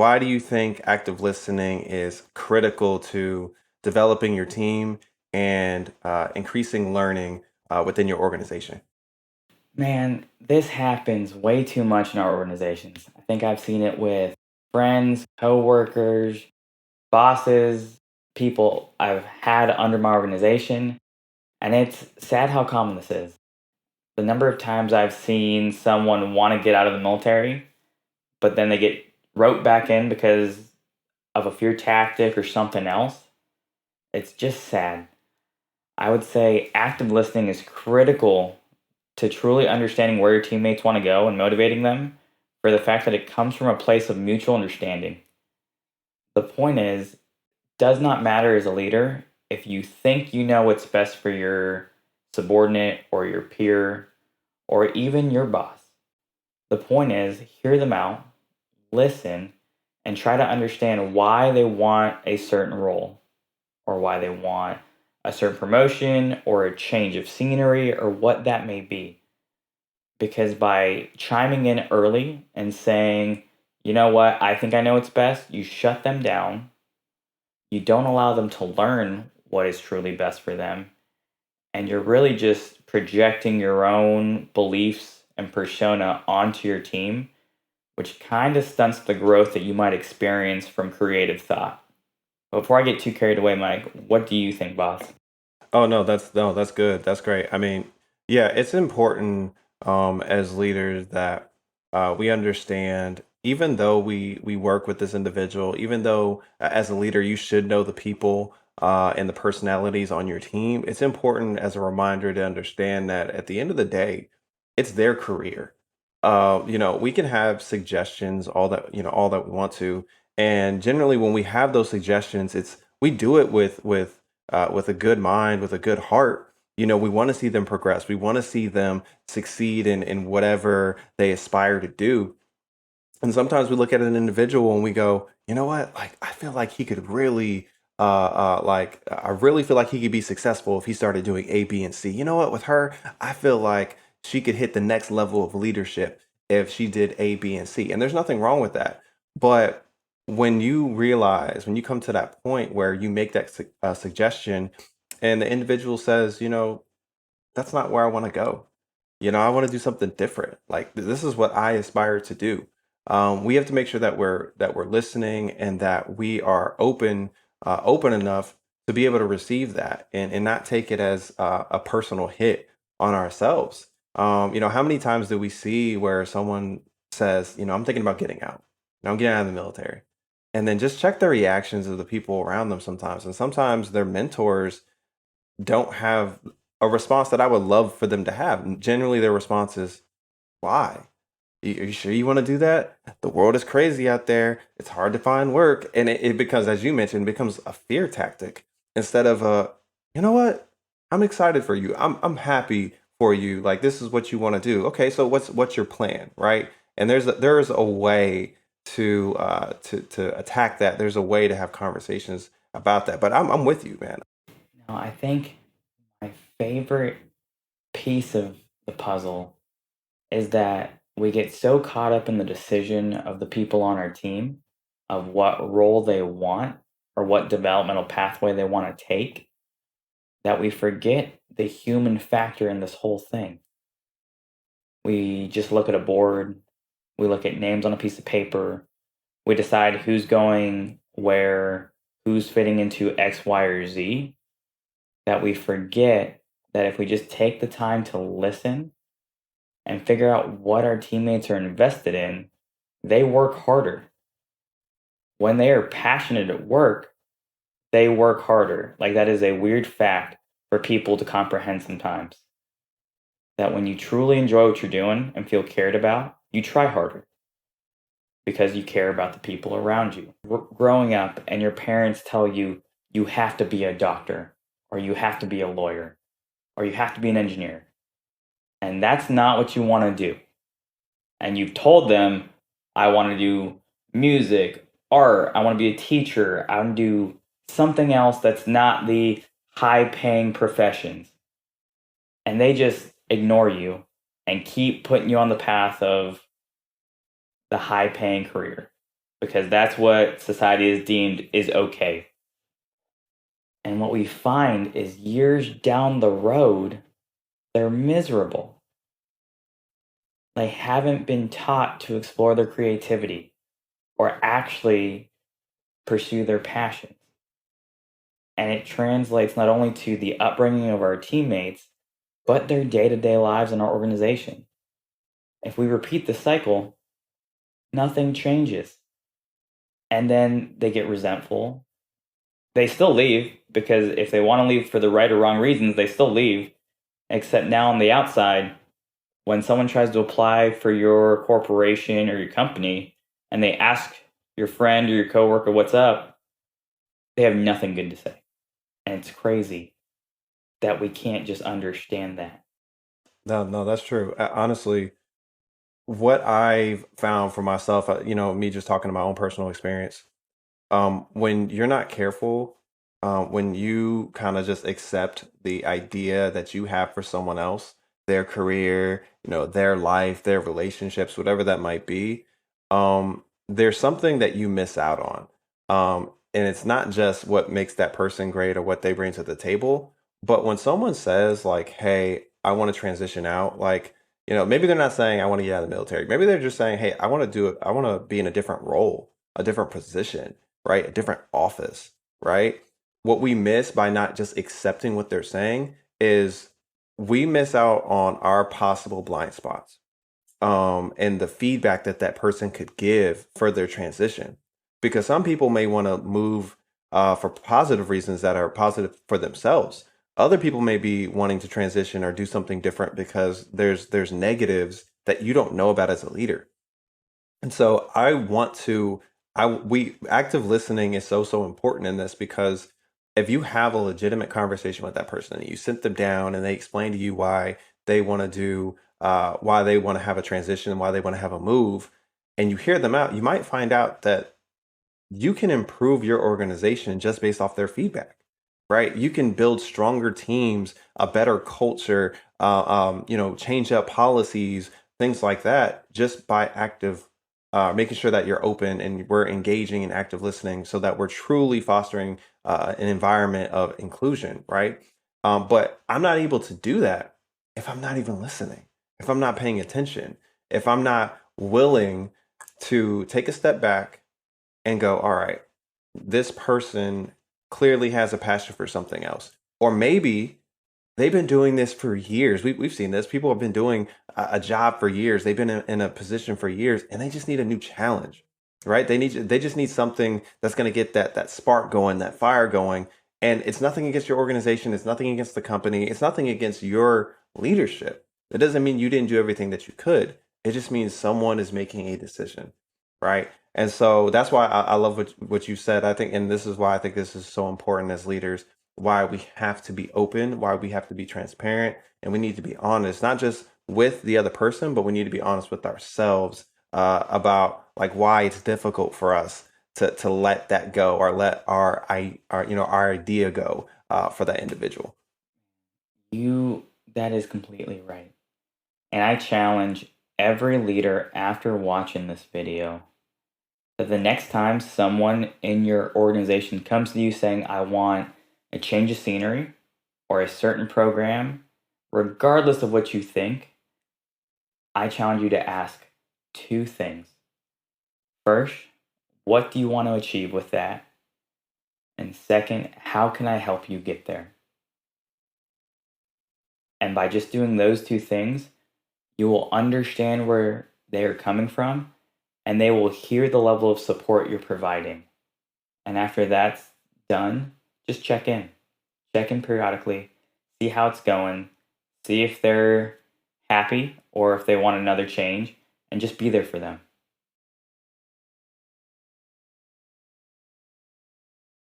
Why do you think active listening is critical to developing your team and increasing learning within your organization? Man, this happens way too much in our organizations. I think I've seen it with friends, coworkers, bosses, people I've had under my organization, and it's sad how common this is. The number of times I've seen someone want to get out of the military, but then they get roped back in because of a fear tactic or something else. It's just sad. I would say active listening is critical to truly understanding where your teammates want to go and motivating them for the fact that it comes from a place of mutual understanding. The point is, does not matter as a leader if you think you know what's best for your subordinate or your peer or even your boss. The point is, hear them out, listen, and try to understand why they want a certain role or why they want a certain promotion or a change of scenery or what that may be. Because by chiming in early and saying, you know what, I think I know what's best, you shut them down. You don't allow them to learn what is truly best for them. And you're really just projecting your own beliefs and persona onto your team, which kind of stunts the growth that you might experience from creative thought. Before I get too carried away, Mike, what do you think, boss? Oh no, that's good. That's great. I mean, yeah, it's important as leaders that we understand. Even though we work with this individual, even though as a leader you should know the people and the personalities on your team, it's important as a reminder to understand that at the end of the day, it's their career. We can have suggestions all that we want to, and generally when we have those suggestions, it's we do it with a good mind, with a good heart. We want to see them progress. We want to see them succeed in whatever they aspire to do. And sometimes we look at an individual and we go, you know what? Like, I feel like he could really, I really feel like he could be successful if he started doing A, B, and C. You know what? With her, I feel like she could hit the next level of leadership if she did A, B, and C. And there's nothing wrong with that. But when you come to that point where you make that suggestion and the individual says, that's not where I want to go. I want to do something different. Like this is what I aspire to do. We have to make sure that we're listening and that we are open enough to be able to receive that and not take it as a personal hit on ourselves. How many times do we see where someone says, I'm thinking about getting out. I'm getting out of the military. And then just check the reactions of the people around them sometimes. And sometimes their mentors don't have a response that I would love for them to have. And generally, their response is, "Why? Are you sure you want to do that? The world is crazy out there. It's hard to find work." And it becomes, as you mentioned, becomes a fear tactic instead of you know what? I'm excited for you. I'm happy for you. Like this is what you want to do. Okay, so what's your plan, right? And there's a way to attack that. There's a way to have conversations about that. But I'm with you, man. Now, I think my favorite piece of the puzzle is that we get so caught up in the decision of the people on our team of what role they want or what developmental pathway they want to take that we forget the human factor in this whole thing. We just look at a board, we look at names on a piece of paper, we decide who's going where, who's fitting into X, Y, or Z, that we forget that if we just take the time to listen and figure out what our teammates are invested in, they work harder. When they are passionate at work, they work harder. Like that is a weird fact for people to comprehend sometimes. That when you truly enjoy what you're doing and feel cared about, you try harder because you care about the people around you. Growing up and your parents tell you you have to be a doctor or you have to be a lawyer or you have to be an engineer. And that's not what you want to do. And you've told them, I want to do music, art, I want to be a teacher, I want to do something else that's not the high paying professions. And they just ignore you and keep putting you on the path of the high paying career. because that's what society has deemed is okay. And what we find is years down the road, they're miserable. They haven't been taught to explore their creativity or actually pursue their passions. And it translates not only to the upbringing of our teammates, but their day to day lives in our organization. If we repeat the cycle, nothing changes. And then they get resentful. They still leave because if they want to leave for the right or wrong reasons, they still leave. Except now on the outside, when someone tries to apply for your corporation or your company and they ask your friend or your coworker what's up, they have nothing good to say. And it's crazy that we can't just understand that. No, no, that's true. Honestly, what I've found for myself, me just talking to my own personal experience, when you're not careful, when you kind of just accept the idea that you have for someone else, their career, their life, their relationships, whatever that might be, there's something that you miss out on. And it's not just what makes that person great or what they bring to the table, but when someone says like, "Hey, I want to transition out," like, maybe they're not saying I want to get out of the military. Maybe they're just saying, "Hey, I want to do it. I want to be in a different role, a different position, right? A different office, right?" What we miss by not just accepting what they're saying is we miss out on our possible blind spots, and the feedback that that person could give for their transition. Because some people may want to move for positive reasons that are positive for themselves. Other people may be wanting to transition or do something different because there's negatives that you don't know about as a leader. And so I want to I we active listening is so important in this because if you have a legitimate conversation with that person and you sit them down and they explain to you they want to do why they want to have a transition, why they want to have a move, and you hear them out, you might find out that you can improve your organization just based off their feedback, right? You can build stronger teams, a better culture, change up policies, things like that, just by making sure that you're open and we're engaging in active listening so that we're truly fostering an environment of inclusion, right? But I'm not able to do that if I'm not even listening, if I'm not paying attention, if I'm not willing to take a step back and go, all right, this person clearly has a passion for something else. Or maybe they've been doing this for years. We've seen this. People have been doing a job for years. They've been in a position for years and they just need a new challenge, right? They just need something that's going to get that spark going, that fire going. And it's nothing against your organization. It's nothing against the company. It's nothing against your leadership. It doesn't mean you didn't do everything that you could. It just means someone is making a decision, right? And so that's why I love what you said. I think, and this is why I think this is so important as leaders, why we have to be open, why we have to be transparent, and we need to be honest, not just with the other person, but we need to be honest with ourselves about like why it's difficult for us to let that go or let our idea go for that individual. That is completely right. And I challenge every leader after watching this video that the next time someone in your organization comes to you saying, I want a change of scenery or a certain program, regardless of what you think, I challenge you to ask two things. First, what do you want to achieve with that? And second, how can I help you get there? And by just doing those two things, you will understand where they are coming from and they will hear the level of support you're providing. And after that's done, just check in. Check in periodically, see how it's going, see if they're happy or if they want another change, and just be there for them.